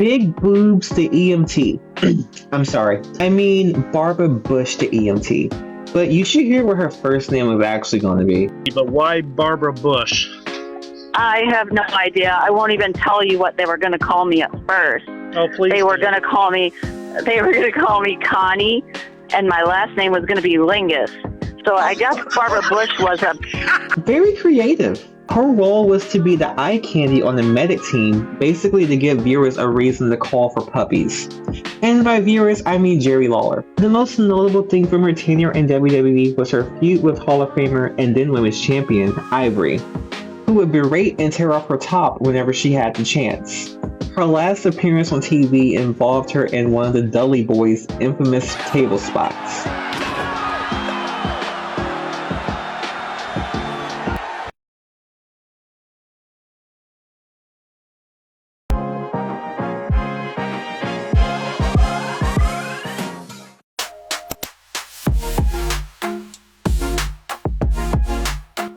Big Boobs the EMT. I'm sorry. I mean Barbara Bush the EMT. But you should hear what her first name was actually going to be. But why Barbara Bush? I have no idea. I won't even tell you what they were going to call me at first. Oh, please. They were going to call me Connie, and my last name was going to be Lingus. So I guess Barbara Bush was a... Very creative. Her role was to be the eye candy on the medic team, basically to give viewers a reason to call for puppies. And by viewers, I mean Jerry Lawler. The most notable thing from her tenure in WWE was her feud with Hall of Famer and then Women's Champion, Ivory, who would berate and tear off her top whenever she had the chance. Her last appearance on TV involved her in one of the Dudley Boys' infamous table spots.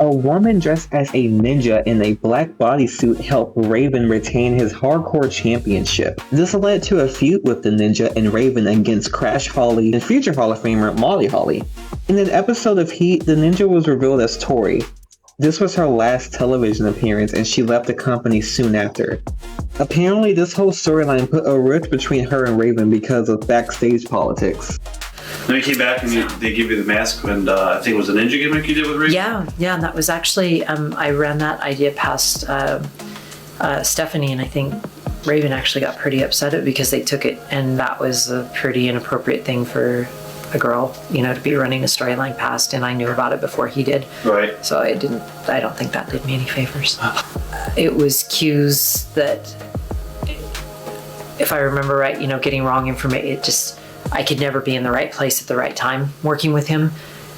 A woman dressed as a ninja in a black bodysuit helped Raven retain his hardcore championship. This led to a feud with the ninja and Raven against Crash Holly and future Hall of Famer Molly Holly. In an episode of Heat, the ninja was revealed as Tori. This was her last television appearance and she left the company soon after. Apparently, this whole storyline put a rift between her and Raven because of backstage politics. Then you came back and they gave you the mask, and I think it was a ninja gimmick you did with Raven? Yeah, and that was actually, I ran that idea past Stephanie, and I think Raven actually got pretty upset at it because they took it, and that was a pretty inappropriate thing for a girl, to be running a storyline past, and I knew about it before he did. Right. So I don't think that did me any favors. It was cues that, if I remember right, getting wrong information, I could never be in the right place at the right time working with him.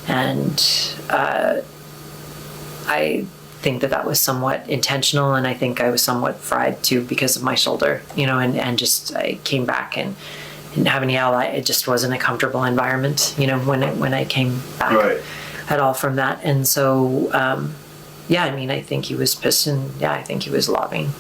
And I think that was somewhat intentional, and I think I was somewhat fried too because of my shoulder, and just I came back and didn't have any ally. It just wasn't a comfortable environment, when I came back at all from that. And so, I think he was pissed, and I think he was lobbying,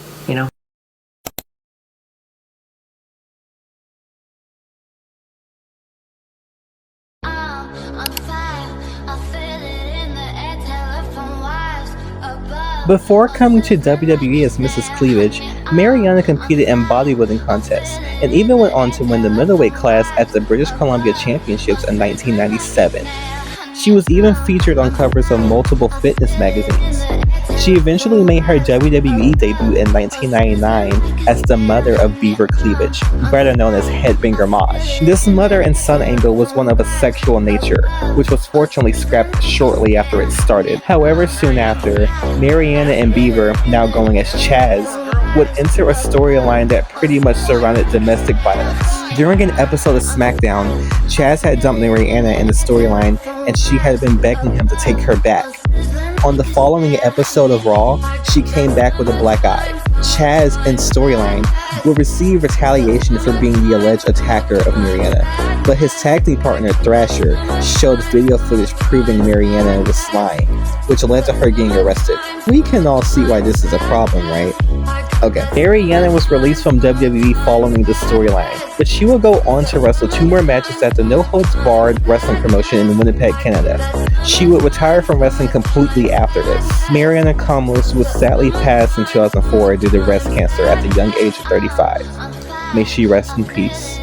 Before coming to WWE as Mrs. Cleavage, Mariana competed in bodybuilding contests and even went on to win the middleweight class at the British Columbia Championships in 1997. She was even featured on covers of multiple fitness magazines. She eventually made her WWE debut in 1999 as the mother of Beaver Cleavage, better known as Headbanger Mosh. This mother and son angle was one of a sexual nature, which was fortunately scrapped shortly after it started. However, soon after, Mariana and Beaver, now going as Chaz, would enter a storyline that pretty much surrounded domestic violence. During an episode of SmackDown, Chaz had dumped Mariana in the storyline and she had been begging him to take her back. On the following episode of Raw, she came back with a black eye. Chaz, in storyline, would receive retaliation for being the alleged attacker of Mariana, but his tag team partner Thrasher showed video footage proving Mariana was lying, which led to her getting arrested. We can all see why this is a problem, right? Okay. Mariana was released from WWE following this storyline, but she will go on to wrestle 2 more matches at the No Holds Barred wrestling promotion in Winnipeg, Canada. She would retire from wrestling completely after this. Mariana Comlos would sadly pass in 2004 due to breast cancer at the young age of 35. May she rest in peace.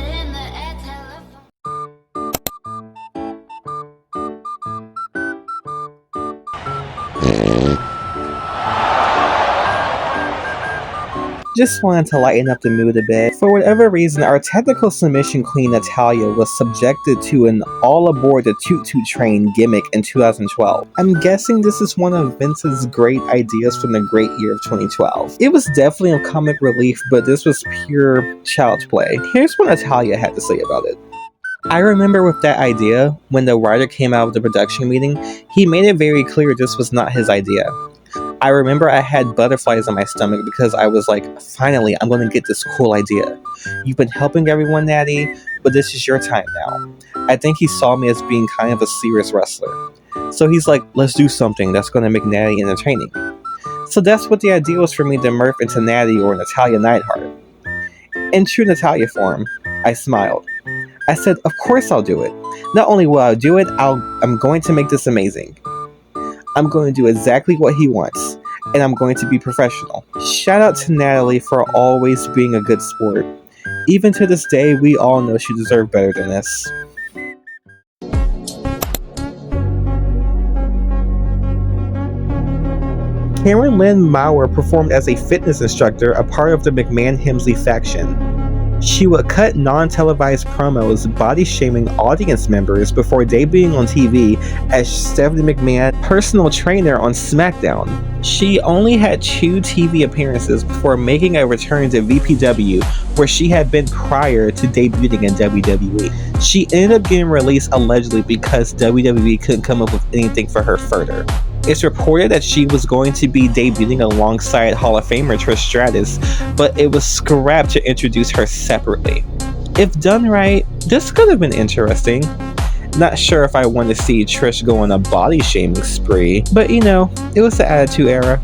Just wanted to lighten up the mood a bit. For whatever reason, our technical submission queen Natalya was subjected to an all aboard the Toot Toot train gimmick in 2012. I'm guessing this is one of Vince's great ideas from the great year of 2012. It was definitely a comic relief, but this was pure child's play. Here's what Natalya had to say about it. I remember with that idea, when the writer came out of the production meeting, he made it very clear this was not his idea. I remember I had butterflies in my stomach because I was like, finally, I'm going to get this cool idea. You've been helping everyone, Natty, but this is your time now. I think he saw me as being kind of a serious wrestler. So he's like, let's do something that's going to make Natty entertaining. So that's what the idea was for me to morph into Natty or Natalya Neidhart. In true Natalia form, I smiled. I said, of course I'll do it. Not only will I do it, I'm going to make this amazing. I'm going to do exactly what he wants, and I'm going to be professional. Shout out to Natalie for always being a good sport. Even to this day, we all know she deserved better than this. Karen Lynn Maurer performed as a fitness instructor, a part of the McMahon-Hemsley faction. She would cut non-televised promos body-shaming audience members before debuting on TV as Stephanie McMahon's personal trainer on SmackDown. She only had 2 TV appearances before making a return to VPW, where she had been prior to debuting in WWE. She ended up getting released allegedly because WWE couldn't come up with anything for her further. It's reported that she was going to be debuting alongside Hall of Famer Trish Stratus, but it was scrapped to introduce her separately. If done right, this could have been interesting. Not sure if I want to see Trish go on a body shaming spree, but you know, it was the Attitude Era.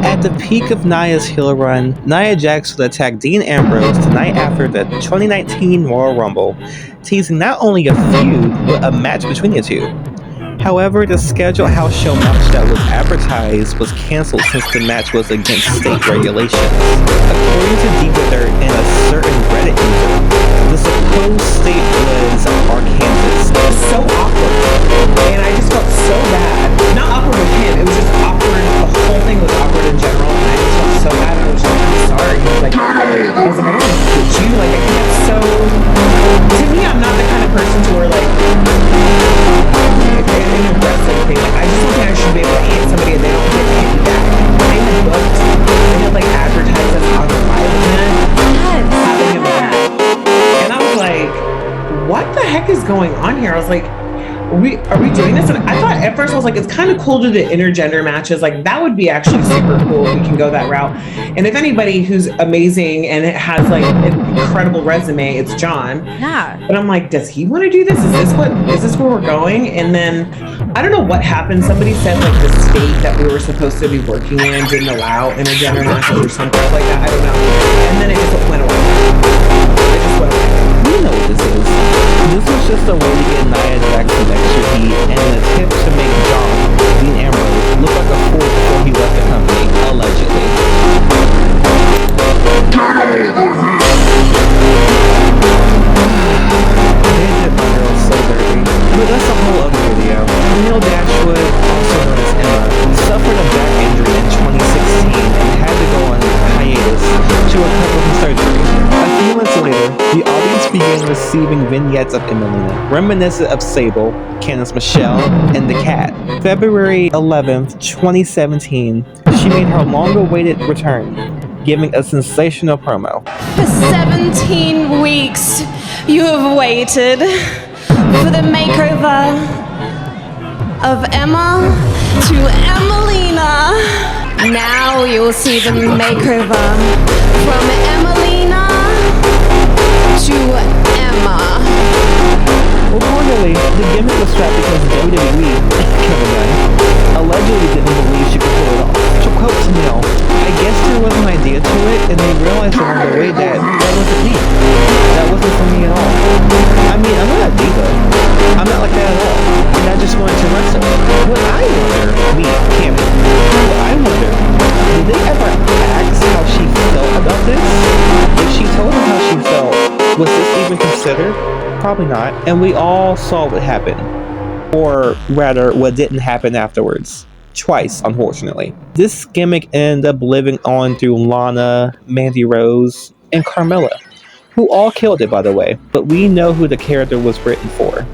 At the peak of Nia's heel run, Nia Jax would attack Dean Ambrose the night after the 2019 Royal Rumble, teasing not only a feud, but a match between the two. However, the scheduled house show match that was advertised was cancelled since the match was against state regulations. According to Diva Dirt and a certain Reddit user, the supposed state was Arkansas. It was so awkward. And I just felt so bad. Not awkward with him, it was just awkward. The whole thing was awkward in general. And I just felt so bad. And I was just like, I'm sorry. He was like, I don't want to hit you. Like, I think that's so... To me, I'm not the kind of person to where, like... in a wrestling thing, like, I just don't think I should be able to hit somebody and they don't get hit back. They had booked, they had, like, advertised us on the live event, having him back. And I was like, what the heck is going on here? I was like, are we doing this? And I thought at first I was like, it's kind of cool to do intergender matches. Like, that would be actually super cool if we can go that route. And if anybody who's amazing and has like an incredible resume, it's John. Yeah. But I'm like, does he want to do this? Is this where we're going? And then I don't know what happened. Somebody said like the state that we were supposed to be working in didn't allow intergender matches or something like that. I don't know. And then it just went away. It just went away. You know what this is. This was just a way to get Nia Jax some extra heat and an attempt to make John, Dean Ambrose, look like a fool before he left the company, allegedly. They did my girl so dirty. But that's a whole other video. Neil Dashwood, also known as Emma, suffered a back injury in 2016 and had to go on hiatus to recover from surgery. A few months later, the audience began receiving vignettes of Emelina, reminiscent of Sable, Candice Michelle, and the Cat. February 11th, 2017, she made her long-awaited return, giving a sensational promo. For 17 weeks, you have waited for the makeover of Emma to Emelina. Now you'll see the makeover from Emelina to Emma. Reportedly, the gimmick was scrapped because WWE, Kevin Dunn, allegedly didn't believe she could pull it off. To quote Neil, I guess there was an idea to it, and they realized along the way that wasn't me. That wasn't for me at all. I mean, I'm not a diva. I'm not like that at all. And I just wanted to wrestle. What I wonder, me, Cammy, what I wonder, did they ever ask how she felt about this? If she told them how she felt, was this even considered? Probably not. And we all saw what happened. Or rather, what didn't happen afterwards. Twice, unfortunately. This gimmick ended up living on through Lana, Mandy Rose, and Carmella, who all killed it, by the way. But we know who the character was written for.